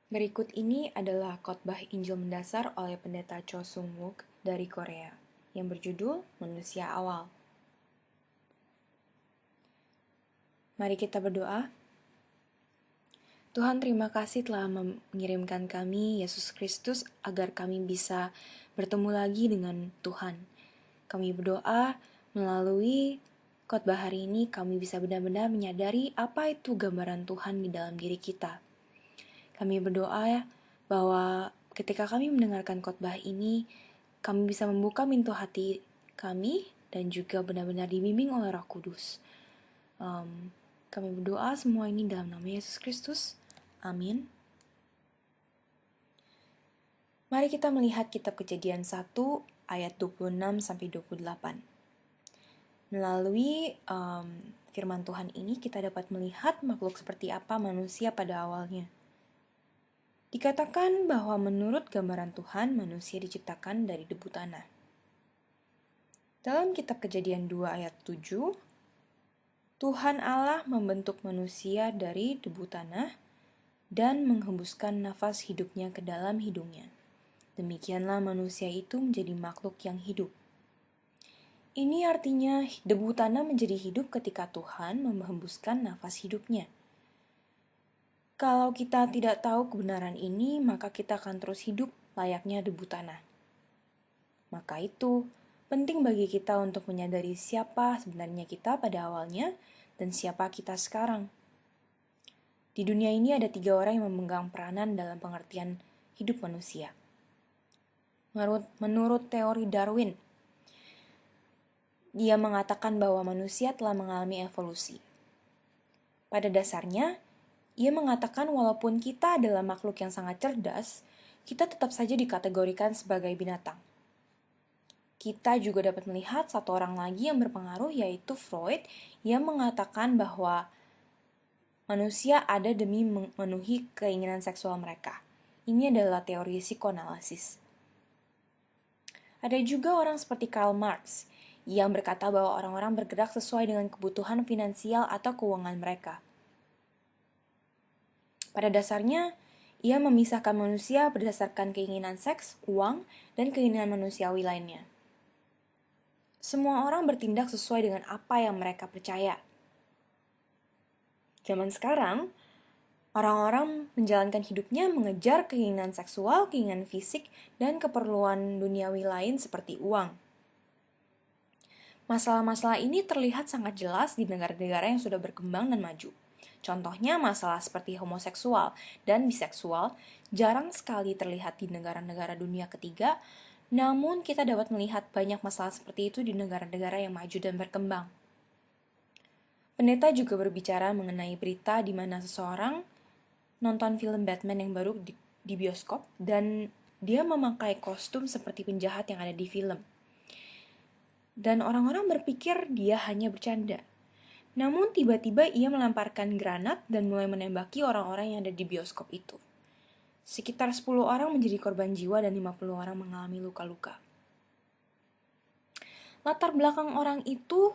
Berikut ini adalah khotbah Injil mendasar oleh Pendeta Cho Sung Wook dari Korea, yang berjudul Manusia Awal. Mari kita berdoa. Tuhan, terima kasih telah mengirimkan kami, Yesus Kristus, agar kami bisa bertemu lagi dengan Tuhan. Kami berdoa melalui khotbah hari ini, kami bisa benar-benar menyadari apa itu gambaran Tuhan di dalam diri kita. Kami berdoa bahwa ketika kami mendengarkan khotbah ini, kami bisa membuka pintu hati kami dan juga benar-benar dibimbing oleh Roh Kudus. Kami berdoa semua ini dalam nama Yesus Kristus. Amin. Mari kita melihat kitab Kejadian 1 ayat 26-28. Melalui firman Tuhan ini kita dapat melihat makhluk seperti apa manusia pada awalnya. Dikatakan bahwa menurut gambaran Tuhan, manusia diciptakan dari debu tanah. Dalam kitab Kejadian 2 ayat 7, Tuhan Allah membentuk manusia dari debu tanah dan menghembuskan nafas hidupnya ke dalam hidungnya. Demikianlah manusia itu menjadi makhluk yang hidup. Ini artinya debu tanah menjadi hidup ketika Tuhan menghembuskan nafas hidupnya. Kalau kita tidak tahu kebenaran ini, maka kita akan terus hidup layaknya debu tanah. Maka itu penting bagi kita untuk menyadari siapa sebenarnya kita pada awalnya dan siapa kita sekarang. Di dunia ini ada 3 orang yang memegang peranan dalam pengertian hidup manusia. Menurut teori Darwin, dia mengatakan bahwa manusia telah mengalami evolusi. Pada dasarnya, ia mengatakan walaupun kita adalah makhluk yang sangat cerdas, kita tetap saja dikategorikan sebagai binatang. Kita juga dapat melihat satu orang lagi yang berpengaruh, yaitu Freud, yang mengatakan bahwa manusia ada demi memenuhi keinginan seksual mereka. Ini adalah teori psikoanalisis. Ada juga orang seperti Karl Marx yang berkata bahwa orang-orang bergerak sesuai dengan kebutuhan finansial atau keuangan mereka. Pada dasarnya, ia memisahkan manusia berdasarkan keinginan seks, uang, dan keinginan manusiawi lainnya. Semua orang bertindak sesuai dengan apa yang mereka percaya. Zaman sekarang, orang-orang menjalankan hidupnya mengejar keinginan seksual, keinginan fisik, dan keperluan duniawi lain seperti uang. Masalah-masalah ini terlihat sangat jelas di negara-negara yang sudah berkembang dan maju. Contohnya masalah seperti homoseksual dan biseksual jarang sekali terlihat di negara-negara dunia ketiga, namun kita dapat melihat banyak masalah seperti itu di negara-negara yang maju dan berkembang. Pendeta juga berbicara mengenai berita di mana seseorang nonton film Batman yang baru di bioskop dan dia memakai kostum seperti penjahat yang ada di film. Dan orang-orang berpikir dia hanya bercanda. Namun tiba-tiba ia melemparkan granat dan mulai menembaki orang-orang yang ada di bioskop itu. Sekitar 10 orang menjadi korban jiwa dan 50 orang mengalami luka-luka. Latar belakang orang itu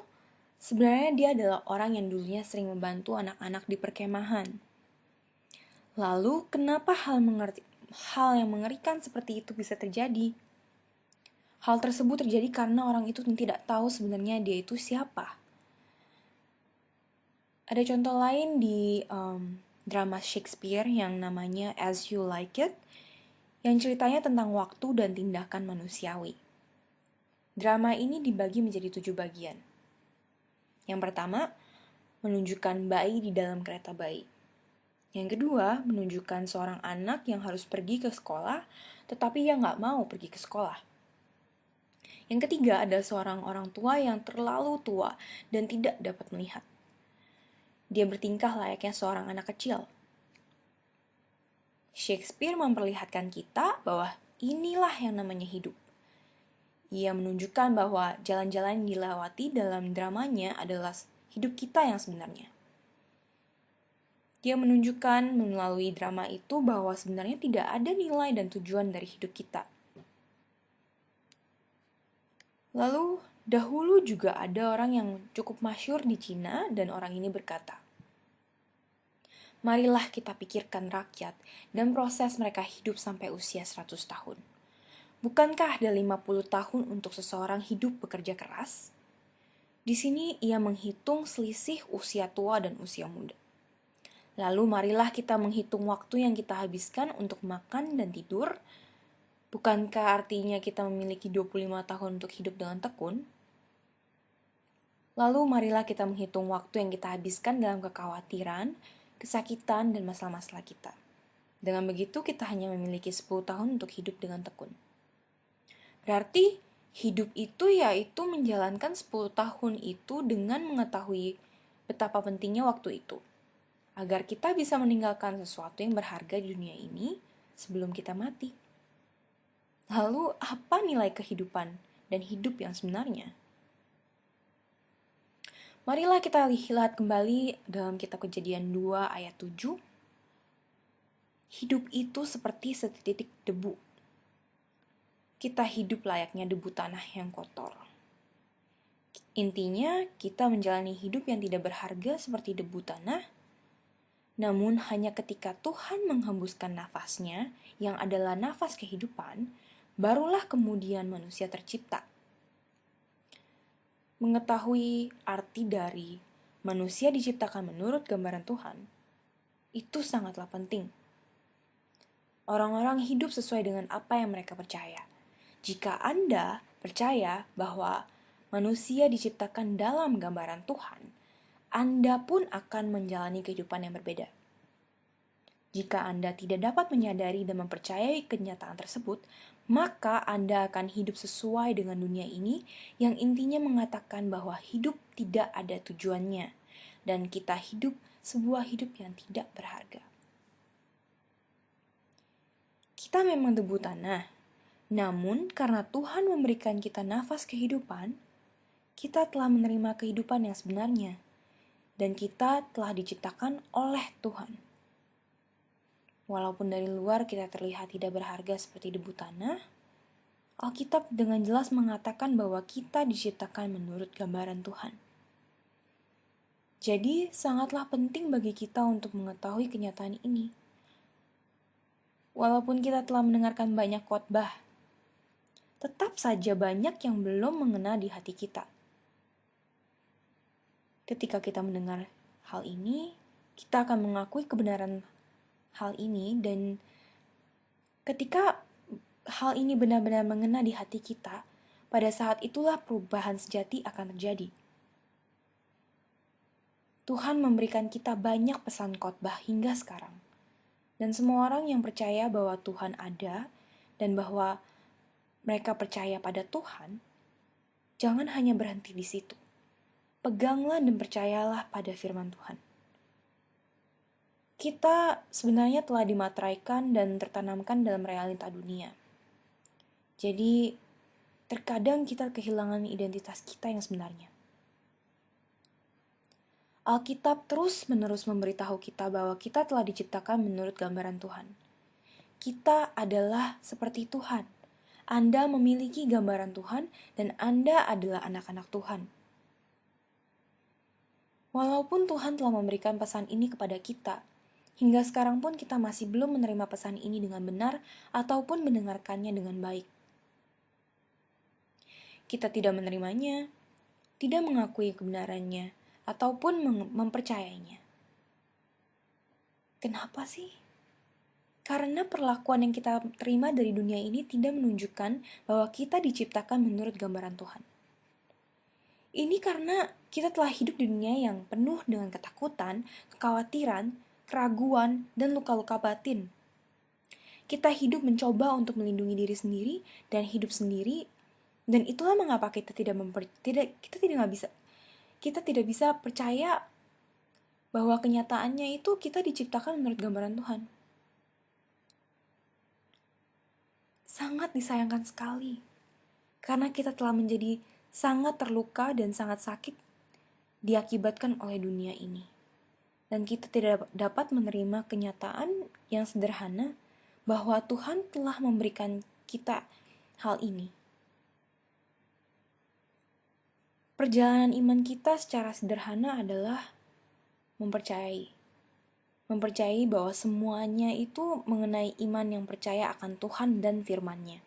sebenarnya dia adalah orang yang dulunya sering membantu anak-anak di perkemahan. Lalu kenapa hal yang mengerikan seperti itu bisa terjadi? Hal tersebut terjadi karena orang itu tidak tahu sebenarnya dia itu siapa. Ada contoh lain di drama Shakespeare yang namanya As You Like It, yang ceritanya tentang waktu dan tindakan manusiawi. Drama ini dibagi menjadi 7 bagian. Yang pertama, menunjukkan bayi di dalam kereta bayi. Yang kedua, menunjukkan seorang anak yang harus pergi ke sekolah, tetapi ia nggak mau pergi ke sekolah. Yang ketiga, ada seorang orang tua yang terlalu tua dan tidak dapat melihat. Dia bertingkah layaknya seorang anak kecil. Shakespeare memperlihatkan kita bahwa inilah yang namanya hidup. Ia menunjukkan bahwa jalan-jalan yang dilewati dalam dramanya adalah hidup kita yang sebenarnya. Dia menunjukkan melalui drama itu bahwa sebenarnya tidak ada nilai dan tujuan dari hidup kita. Lalu, dahulu juga ada orang yang cukup masyhur di Cina dan orang ini berkata, Marilah kita pikirkan rakyat dan proses mereka hidup sampai usia 100 tahun. Bukankah ada 50 tahun untuk seseorang hidup bekerja keras? Di sini ia menghitung selisih usia tua dan usia muda. Lalu marilah kita menghitung waktu yang kita habiskan untuk makan dan tidur. Bukankah artinya kita memiliki 25 tahun untuk hidup dengan tekun? Lalu marilah kita menghitung waktu yang kita habiskan dalam kekhawatiran, kesakitan, dan masalah-masalah kita. Dengan begitu kita hanya memiliki 10 tahun untuk hidup dengan tekun. Berarti hidup itu yaitu menjalankan 10 tahun itu dengan mengetahui betapa pentingnya waktu itu. Agar kita bisa meninggalkan sesuatu yang berharga di dunia ini sebelum kita mati. Lalu apa nilai kehidupan dan hidup yang sebenarnya? Marilah kita lihat kembali dalam kitab Kejadian 2 ayat 7. Hidup itu seperti setitik debu. Kita hidup layaknya debu tanah yang kotor. Intinya, kita menjalani hidup yang tidak berharga seperti debu tanah, namun hanya ketika Tuhan menghembuskan nafasnya, yang adalah nafas kehidupan, barulah kemudian manusia tercipta. Mengetahui arti dari manusia diciptakan menurut gambaran Tuhan, itu sangatlah penting. Orang-orang hidup sesuai dengan apa yang mereka percaya. Jika Anda percaya bahwa manusia diciptakan dalam gambaran Tuhan, Anda pun akan menjalani kehidupan yang berbeda. Jika Anda tidak dapat menyadari dan mempercayai kenyataan tersebut, maka Anda akan hidup sesuai dengan dunia ini yang intinya mengatakan bahwa hidup tidak ada tujuannya, dan kita hidup sebuah hidup yang tidak berharga. Kita memang debu tanah, namun karena Tuhan memberikan kita nafas kehidupan, kita telah menerima kehidupan yang sebenarnya, dan kita telah diciptakan oleh Tuhan. Walaupun dari luar kita terlihat tidak berharga seperti debu tanah, Alkitab dengan jelas mengatakan bahwa kita diciptakan menurut gambaran Tuhan. Jadi, sangatlah penting bagi kita untuk mengetahui kenyataan ini. Walaupun kita telah mendengarkan banyak khotbah, tetap saja banyak yang belum mengena di hati kita. Ketika kita mendengar hal ini, kita akan mengakui kebenaran hal ini, dan ketika hal ini benar-benar mengena di hati kita, pada saat itulah perubahan sejati akan terjadi. Tuhan memberikan kita banyak pesan khotbah hingga sekarang, dan semua orang yang percaya bahwa Tuhan ada dan bahwa mereka percaya pada Tuhan, jangan hanya berhenti di situ. Peganglah dan percayalah pada firman Tuhan. Kita sebenarnya telah dimateraikan dan tertanamkan dalam realita dunia. Jadi, terkadang kita kehilangan identitas kita yang sebenarnya. Alkitab terus-menerus memberitahu kita bahwa kita telah diciptakan menurut gambaran Tuhan. Kita adalah seperti Tuhan. Anda memiliki gambaran Tuhan dan Anda adalah anak-anak Tuhan. Walaupun Tuhan telah memberikan pesan ini kepada kita, hingga sekarang pun kita masih belum menerima pesan ini dengan benar ataupun mendengarkannya dengan baik. Kita tidak menerimanya, tidak mengakui kebenarannya, ataupun mempercayainya. Kenapa sih? Karena perlakuan yang kita terima dari dunia ini tidak menunjukkan bahwa kita diciptakan menurut gambaran Tuhan. Ini karena kita telah hidup di dunia yang penuh dengan ketakutan, kekhawatiran, keraguan, dan luka-luka batin. Kita hidup mencoba untuk melindungi diri sendiri dan hidup sendiri, dan itulah mengapa kita tidak bisa percaya bahwa kenyataannya itu kita diciptakan menurut gambaran Tuhan. Sangat disayangkan sekali, karena kita telah menjadi sangat terluka dan sangat sakit diakibatkan oleh dunia ini. Dan kita tidak dapat menerima kenyataan yang sederhana bahwa Tuhan telah memberikan kita hal ini. Perjalanan iman kita secara sederhana adalah mempercayai mempercayai bahwa semuanya itu mengenai iman yang percaya akan Tuhan dan firman-Nya.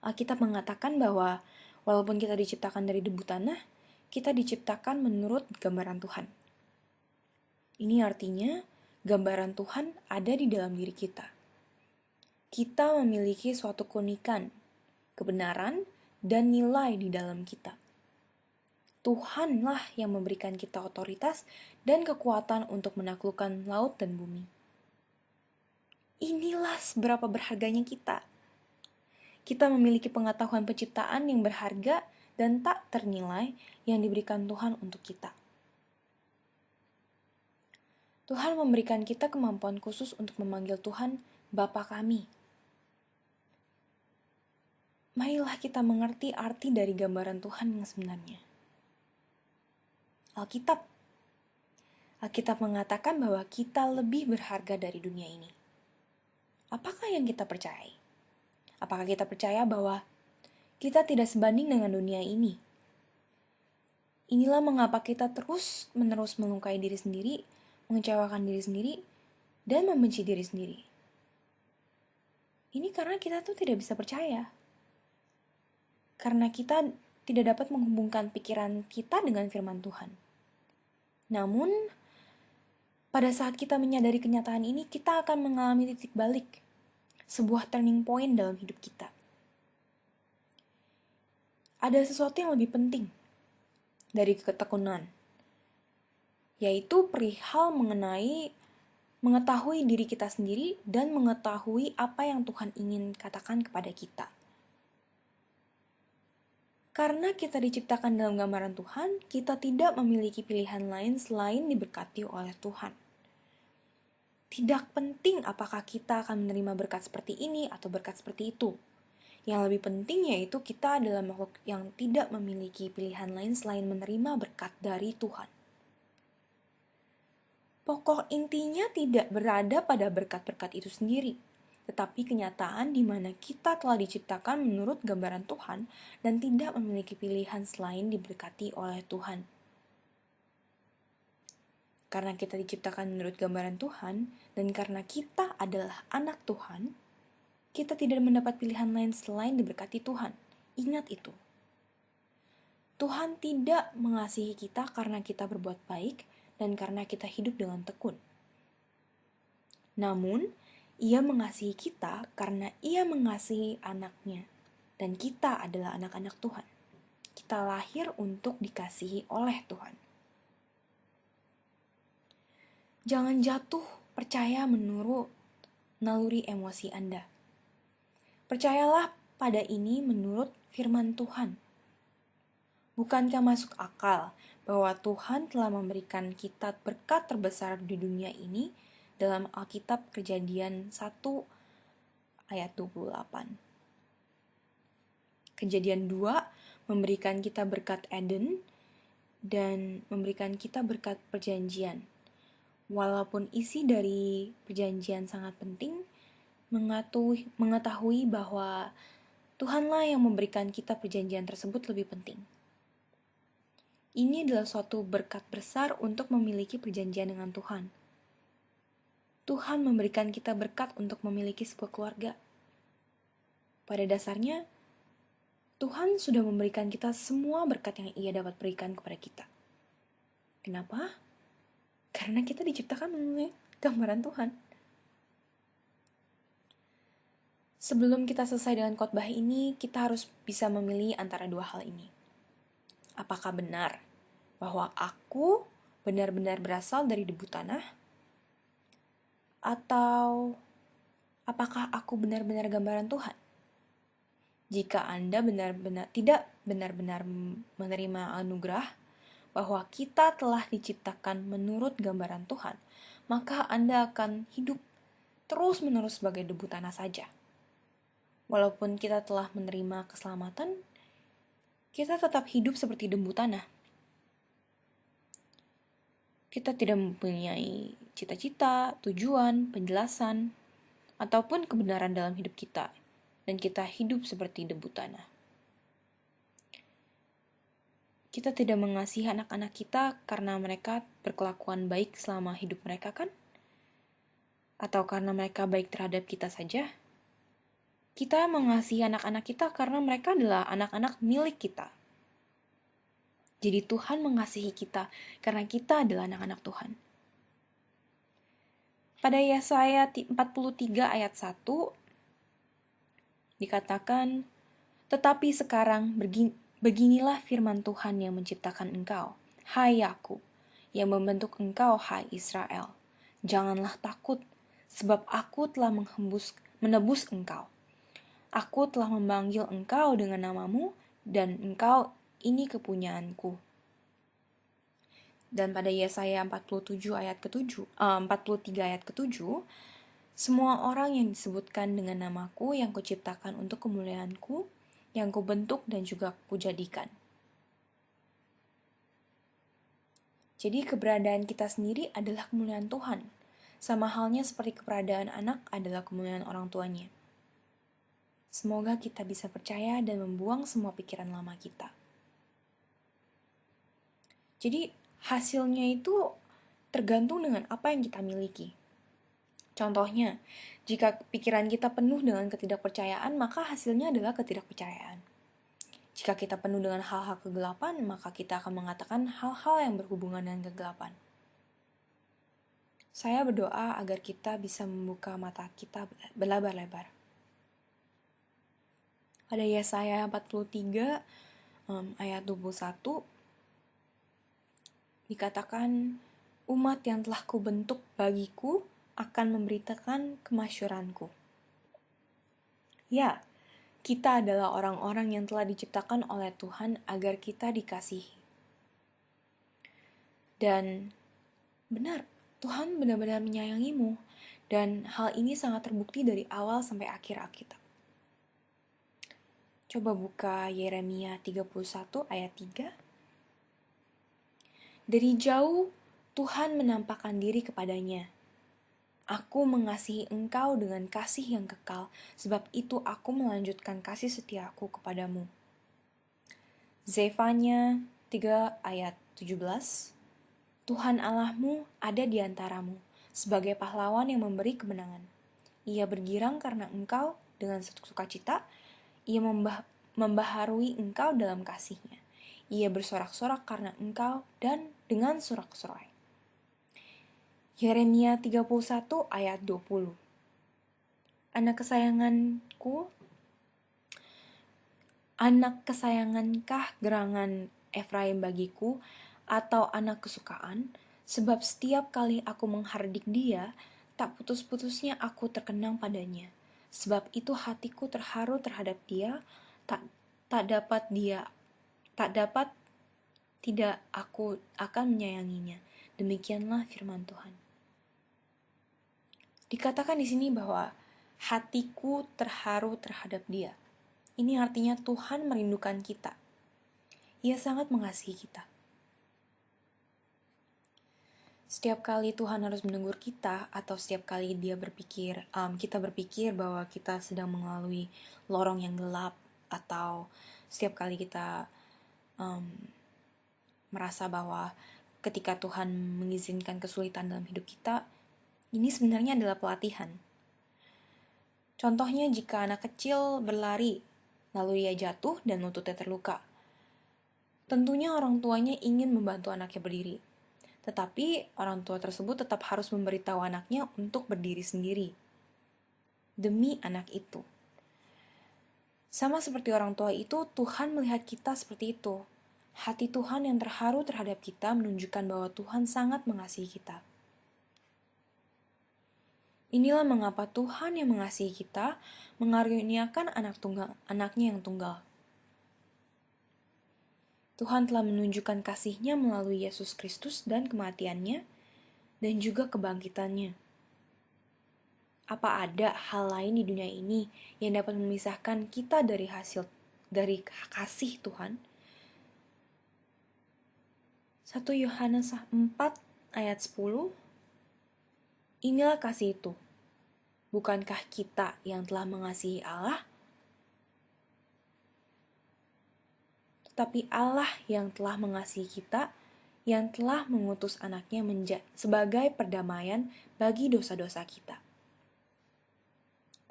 Alkitab mengatakan bahwa walaupun kita diciptakan dari debu tanah, kita diciptakan menurut gambaran Tuhan. Ini artinya gambaran Tuhan ada di dalam diri kita. Kita memiliki suatu keunikan, kebenaran, dan nilai di dalam kita. Tuhanlah yang memberikan kita otoritas dan kekuatan untuk menaklukkan laut dan bumi. Inilah seberapa berharganya kita. Kita memiliki pengetahuan penciptaan yang berharga dan tak ternilai yang diberikan Tuhan untuk kita. Tuhan memberikan kita kemampuan khusus untuk memanggil Tuhan Bapa kami. Marilah kita mengerti arti dari gambaran Tuhan yang sebenarnya. Alkitab mengatakan bahwa kita lebih berharga dari dunia ini. Apakah yang kita percayai? Apakah kita percaya bahwa kita tidak sebanding dengan dunia ini? Inilah mengapa kita terus-menerus melukai diri sendiri, mengecewakan diri sendiri, dan membenci diri sendiri. Ini karena kita tuh tidak bisa percaya. Karena kita tidak dapat menghubungkan pikiran kita dengan firman Tuhan. Namun, pada saat kita menyadari kenyataan ini, kita akan mengalami titik balik, sebuah turning point dalam hidup kita. Ada sesuatu yang lebih penting dari ketekunan, yaitu perihal mengenai mengetahui diri kita sendiri dan mengetahui apa yang Tuhan ingin katakan kepada kita. Karena kita diciptakan dalam gambaran Tuhan, kita tidak memiliki pilihan lain selain diberkati oleh Tuhan. Tidak penting apakah kita akan menerima berkat seperti ini atau berkat seperti itu. Yang lebih penting yaitu kita adalah makhluk yang tidak memiliki pilihan lain selain menerima berkat dari Tuhan. Pokok intinya tidak berada pada berkat-berkat itu sendiri, tetapi kenyataan di mana kita telah diciptakan menurut gambaran Tuhan dan tidak memiliki pilihan selain diberkati oleh Tuhan. Karena kita diciptakan menurut gambaran Tuhan, dan karena kita adalah anak Tuhan, kita tidak mendapat pilihan lain selain diberkati Tuhan. Ingat itu. Tuhan tidak mengasihi kita karena kita berbuat baik dan karena kita hidup dengan tekun. Namun, Ia mengasihi kita karena Ia mengasihi anaknya, dan kita adalah anak-anak Tuhan. Kita lahir untuk dikasihi oleh Tuhan. Jangan jatuh percaya menurut naluri emosi Anda. Percayalah pada ini menurut firman Tuhan. Bukankah masuk akal bahwa Tuhan telah memberikan kita berkat terbesar di dunia ini dalam Alkitab Kejadian 1 ayat 28. Kejadian 2 memberikan kita berkat Eden dan memberikan kita berkat perjanjian. Walaupun isi dari perjanjian sangat penting, mengetahui bahwa Tuhanlah yang memberikan kita perjanjian tersebut lebih penting. Ini adalah suatu berkat besar untuk memiliki perjanjian dengan Tuhan. Tuhan memberikan kita berkat untuk memiliki sebuah keluarga. Pada dasarnya, Tuhan sudah memberikan kita semua berkat yang Ia dapat berikan kepada kita. Kenapa? Karena kita diciptakan melalui gambaran Tuhan. Sebelum kita selesai dengan khotbah ini, kita harus bisa memilih antara dua hal ini. Apakah benar bahwa aku benar-benar berasal dari debu tanah? Atau apakah aku benar-benar gambaran Tuhan? Jika Anda tidak benar-benar menerima anugerah bahwa kita telah diciptakan menurut gambaran Tuhan, maka Anda akan hidup terus-menerus sebagai debu tanah saja. Walaupun kita telah menerima keselamatan, kita tetap hidup seperti debu tanah. Kita tidak mempunyai cita-cita, tujuan, penjelasan, ataupun kebenaran dalam hidup kita, dan kita hidup seperti debu tanah. Kita tidak mengasihi anak-anak kita karena mereka berkelakuan baik selama hidup mereka kan? Atau karena mereka baik terhadap kita saja? Kita mengasihi anak-anak kita karena mereka adalah anak-anak milik kita. Jadi Tuhan mengasihi kita karena kita adalah anak-anak Tuhan. Pada Yesaya 43 ayat 1 dikatakan, "Tetapi sekarang beginilah firman Tuhan yang menciptakan engkau, hai Yakub, yang membentuk engkau, hai Israel. Janganlah takut, sebab aku telah menebus engkau. Aku telah memanggil engkau dengan namamu, dan engkau ini kepunyaanku." Dan pada Yesaya 43 ayat ke-7, semua orang yang disebutkan dengan namaku yang kuciptakan untuk kemuliaanku, yang kubentuk dan juga kujadikan. Jadi keberadaan kita sendiri adalah kemuliaan Tuhan. Sama halnya seperti keberadaan anak adalah kemuliaan orang tuanya. Semoga kita bisa percaya dan membuang semua pikiran lama kita. Jadi hasilnya itu tergantung dengan apa yang kita miliki. Contohnya, jika pikiran kita penuh dengan ketidakpercayaan, maka hasilnya adalah ketidakpercayaan. Jika kita penuh dengan hal-hal kegelapan, maka kita akan mengatakan hal-hal yang berhubungan dengan kegelapan. Saya berdoa agar kita bisa membuka mata kita berlebar-lebar. Pada Yesaya 43 ayat 21 dikatakan, "Umat yang telah kubentuk bagiku akan memberitakan kemasyuranku." Ya, kita adalah orang-orang yang telah diciptakan oleh Tuhan agar kita dikasihi. Dan benar, Tuhan benar-benar menyayangimu. Dan hal ini sangat terbukti dari awal sampai akhir Alkitab. Coba buka Yeremia 31 ayat 3. Dari jauh Tuhan menampakkan diri kepadanya. "Aku mengasihi engkau dengan kasih yang kekal, sebab itu aku melanjutkan kasih setiaku kepadamu." Zefanya 3 ayat 17. Tuhan Allahmu ada di antaramu, sebagai pahlawan yang memberi kemenangan. Ia bergirang karena engkau dengan sukacita, ia membaharui engkau dalam kasihnya. Ia bersorak-sorak karena engkau dan dengan sorak-sorai. Yeremia 31 ayat 20. Anak kesayangankah gerangan Efraim bagiku, atau anak kesukaan? Sebab setiap kali aku menghardik dia, tak putus-putusnya aku terkenang padanya. Sebab itu hatiku terharu terhadap dia, tak dapat tidak aku akan menyayanginya. Demikianlah firman Tuhan. Dikatakan di sini bahwa hatiku terharu terhadap dia. Ini artinya Tuhan merindukan kita. Ia sangat mengasihi kita. Setiap kali Tuhan harus menegur kita, atau setiap kali kita berpikir bahwa kita sedang melalui lorong yang gelap, atau setiap kali kita merasa bahwa ketika Tuhan mengizinkan kesulitan dalam hidup kita, ini sebenarnya adalah pelatihan. Contohnya jika anak kecil berlari, lalu ia jatuh dan lututnya terluka. Tentunya orang tuanya ingin membantu anaknya berdiri. Tetapi orang tua tersebut tetap harus memberitahu anaknya untuk berdiri sendiri. Demi anak itu. Sama seperti orang tua itu, Tuhan melihat kita seperti itu. Hati Tuhan yang terharu terhadap kita menunjukkan bahwa Tuhan sangat mengasihi kita. Inilah mengapa Tuhan yang mengasihi kita mengaruniakan anaknya yang tunggal. Tuhan telah menunjukkan kasih-Nya melalui Yesus Kristus dan kematian-Nya dan juga kebangkitan-Nya. Apa ada hal lain di dunia ini yang dapat memisahkan kita dari kasih Tuhan? 1 Yohanes 4 ayat 10. Inilah kasih itu. Bukankah kita yang telah mengasihi Allah? tetapi Allah yang telah mengasihi kita, yang telah mengutus anaknya sebagai perdamaian bagi dosa-dosa kita.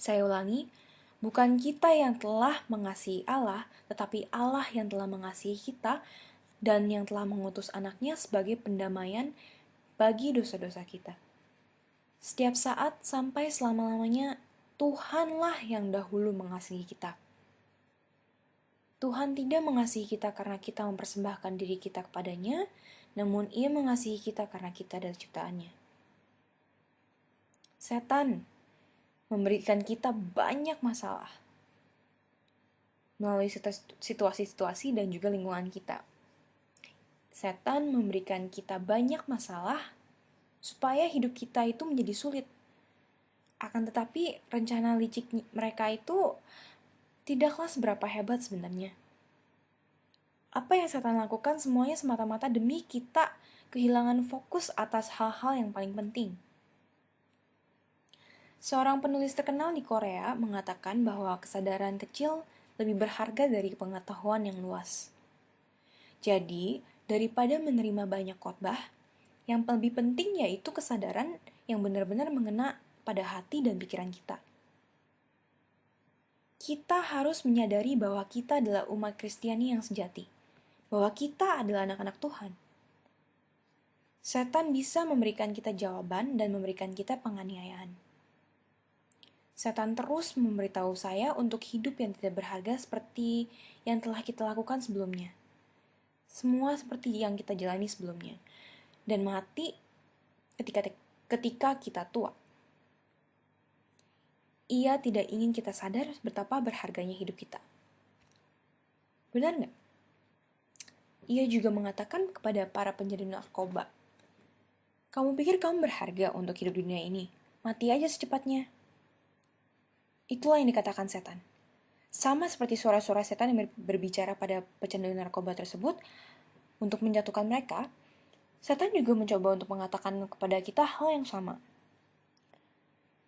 Saya ulangi, bukan kita yang telah mengasihi Allah, tetapi Allah yang telah mengasihi kita dan yang telah mengutus anaknya sebagai pendamaian bagi dosa-dosa kita. Setiap saat sampai selama-lamanya, Tuhanlah yang dahulu mengasihi kita. Tuhan tidak mengasihi kita karena kita mempersembahkan diri kita kepadanya, namun Ia mengasihi kita karena kita adalah ciptaannya. Setan memberikan kita banyak masalah melalui situasi-situasi dan juga lingkungan kita. Setan memberikan kita banyak masalah supaya hidup kita itu menjadi sulit. Akan tetapi rencana licik mereka itu tidaklah seberapa hebat sebenarnya. Apa yang setan lakukan semuanya semata-mata demi kita kehilangan fokus atas hal-hal yang paling penting. Seorang penulis terkenal di Korea mengatakan bahwa kesadaran kecil lebih berharga dari pengetahuan yang luas. Jadi, daripada menerima banyak khotbah, yang lebih penting yaitu kesadaran yang benar-benar mengena pada hati dan pikiran kita. Kita harus menyadari bahwa kita adalah umat Kristiani yang sejati, bahwa kita adalah anak-anak Tuhan. Setan bisa memberikan kita jawaban dan memberikan kita penganiayaan. Setan terus memberitahu saya untuk hidup yang tidak berharga seperti yang telah kita lakukan sebelumnya. Semua seperti yang kita jalani sebelumnya. Dan mati ketika kita tua. Ia tidak ingin kita sadar betapa berharganya hidup kita. Benar nggak? Ia juga mengatakan kepada para penjadi narkoba, "Kamu pikir kamu berharga untuk hidup dunia ini? Mati aja secepatnya." Itulah yang dikatakan setan. Sama seperti suara-suara setan yang berbicara pada pecandu narkoba tersebut untuk menjatuhkan mereka, setan juga mencoba untuk mengatakan kepada kita hal yang sama.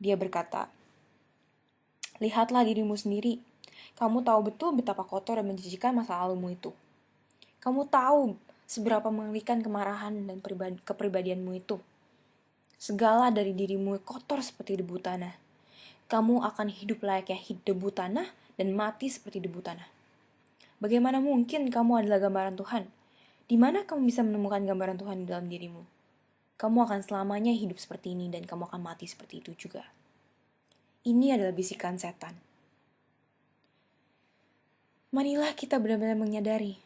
Dia berkata, "Lihatlah dirimu sendiri. Kamu tahu betul betapa kotor dan menjijikan masa lalumu itu. Kamu tahu seberapa mengerikan kemarahan dan kepribadianmu itu. Segala dari dirimu kotor seperti debu tanah. Kamu akan hidup layaknya debu tanah dan mati seperti debu tanah. Bagaimana mungkin kamu adalah gambaran Tuhan? Di mana kamu bisa menemukan gambaran Tuhan di dalam dirimu? Kamu akan selamanya hidup seperti ini dan kamu akan mati seperti itu juga." Ini adalah bisikan setan. Marilah kita benar-benar menyadari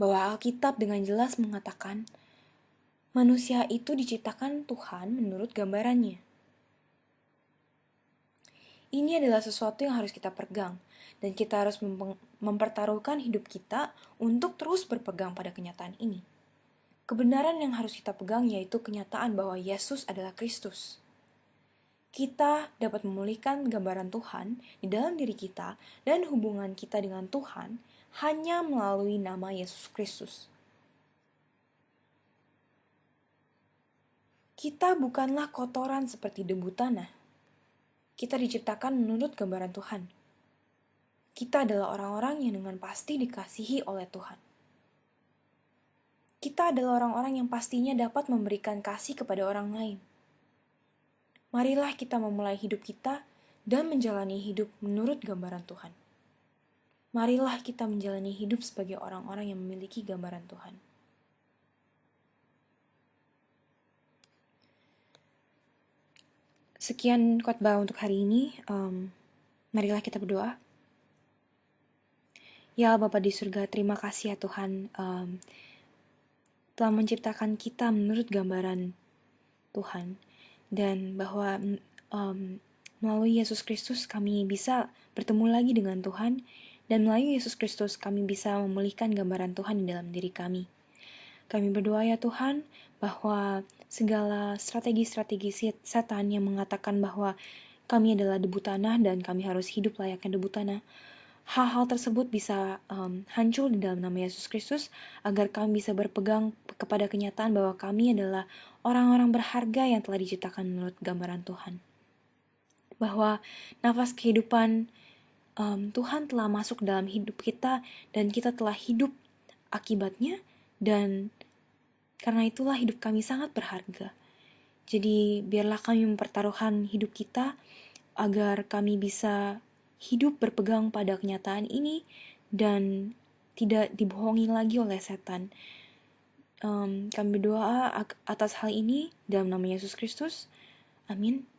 bahwa Alkitab dengan jelas mengatakan manusia itu diciptakan Tuhan menurut gambarannya. Ini adalah sesuatu yang harus kita pegang, dan kita harus mempertaruhkan hidup kita untuk terus berpegang pada kenyataan ini. Kebenaran yang harus kita pegang yaitu kenyataan bahwa Yesus adalah Kristus. Kita dapat memulihkan gambaran Tuhan di dalam diri kita dan hubungan kita dengan Tuhan hanya melalui nama Yesus Kristus. Kita bukanlah kotoran seperti debu tanah. Kita diciptakan menurut gambaran Tuhan. Kita adalah orang-orang yang dengan pasti dikasihi oleh Tuhan. Kita adalah orang-orang yang pastinya dapat memberikan kasih kepada orang lain. Marilah kita memulai hidup kita dan menjalani hidup menurut gambaran Tuhan. Marilah kita menjalani hidup sebagai orang-orang yang memiliki gambaran Tuhan. Sekian khotbah untuk hari ini. Marilah kita berdoa. Ya Bapa di surga, terima kasih ya Tuhan telah menciptakan kita menurut gambaran Tuhan. Dan bahwa melalui Yesus Kristus kami bisa bertemu lagi dengan Tuhan, dan melalui Yesus Kristus kami bisa memulihkan gambaran Tuhan di dalam diri kami. Kami berdoa ya Tuhan, bahwa segala strategi-strategi setan yang mengatakan bahwa kami adalah debu tanah dan kami harus hidup layaknya debu tanah, hal-hal tersebut bisa hancur di dalam nama Yesus Kristus, agar kami bisa berpegang kepada kenyataan bahwa kami adalah orang-orang berharga yang telah diciptakan menurut gambaran Tuhan. Bahwa nafas kehidupan Tuhan telah masuk dalam hidup kita dan kita telah hidup akibatnya, dan karena itulah hidup kami sangat berharga. Jadi biarlah kami mempertaruhkan hidup kita agar kami bisa hidup berpegang pada kenyataan ini dan tidak dibohongi lagi oleh setan. Kami berdoa atas hal ini dalam nama Yesus Kristus. Amin.